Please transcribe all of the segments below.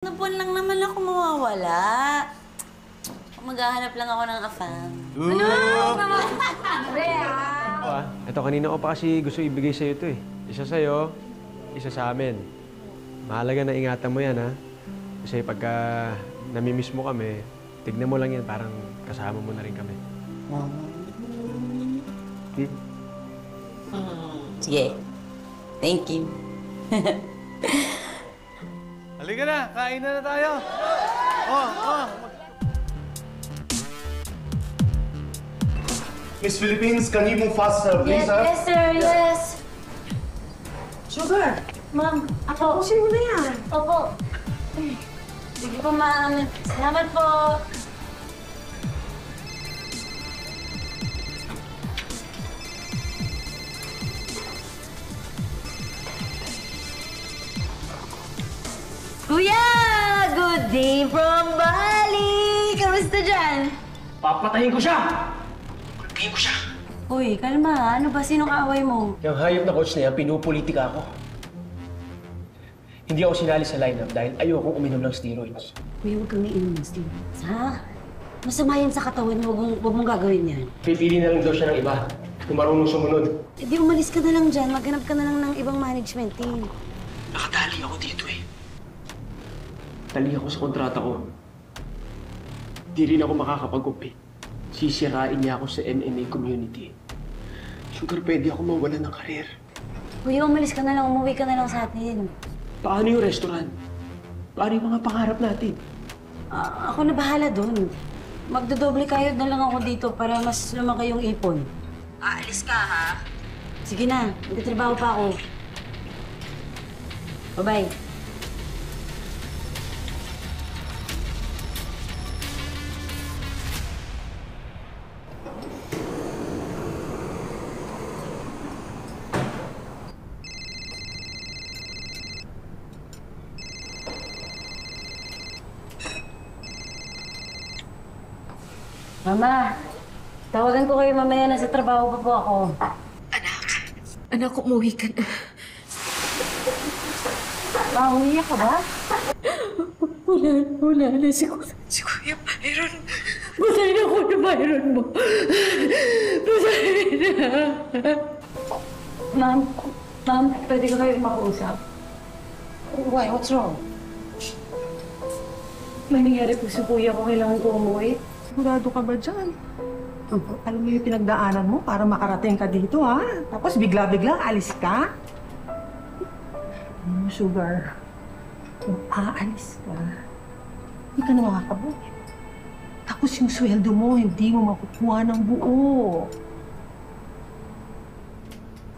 Ano buwan lang naman ako mawawala. Maghahanap lang ako ng afam. Ito, kanina ko pa kasi gusto ibigay sa'yo ito eh. Isa sa'yo, isa sa amin. Mahalaga na ingatan mo yan, ha? Kasi pagka namimiss mo kami, tignan mo lang yan, parang kasama mo na rin kami. Sige. Thank you. Halika na, kain na tayo. Miss Philippines, can you move faster, please, sir? Yes, sir. Yes. Sugar, Ma'am, ako. tapusin mo na yan. Opo. Sige po, ma'am. Salamat po. Kuya! Good day from Bali! Kamusta dyan? Papatayin ko siya! Papatayin ko siya! Uy, kalma. Ano ba? Sinong kaaway mo? Yung hayop na coach na yan, pinupolitika ako. Hindi ako sinali sa lineup dahil ayokong uminom ng steroids. Kuya, huwag kang iinom ng steroids, ha? Masama yan sa katawan mo. Huwag mong gagawin yan. Pipili na lang daw siya ng iba kung marunong sumunod. Eh, di umalis ka na lang dyan. Maghanap ka na lang ng ibang management team. Nakadali ako dito eh. Tali ako sa kontrata ko. Di rin ako makakapag-compete. Sisirain niya ako sa MMA community. Sugar, pwede ako mawalan ng karir. Kuya, umalis ka na lang. Umuwi ka na lang sa atin. Paano yung restaurant? Paano yung mga pangarap natin? Ako na bahala doon. Magdodoble kayod na lang ako dito para mas lumaki yung ipon. Aalis ka, ha? Sige na. Magtatrabaho pa ako. Bye-bye. Mama, tawagan ko kayo mamaya. Nasa trabaho pa po ako. Anak, umuwi ka na. Umiyak ka ba? Wala na si Kuya Byron. Patay na Kuya Byron mo. Patay na. Ma'am, pwede ka kayo makausap? Why? What's wrong? May nangyari po sa kuya ko. Kailangan ko umuwi. Sigurado ka ba dyan? Alam mo yung pinagdaanan mo para makarating ka dito, ha? Tapos bigla-bigla alis ka? Sugar, kung aalis ka, hindi ka na makakabuhay. Tapos yung sweldo mo, hindi mo makukuha ng buo.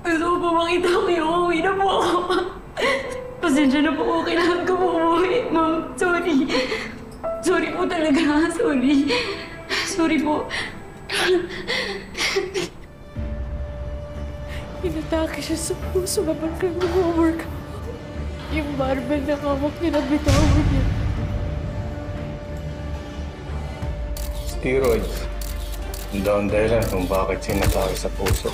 Gusto ko po makita ko yung umuwi na po ako. Pasensya na po ako. Kailangan ko po umuwi. Ma'am, sorry. Sorry po talaga. Sorry. Sorry po. Inatake siya sa puso kapag nag-work. Yung barbell na kawak niya, nabitawan niya. Steroids. Ang dahilan kung bakit sinatake sa puso.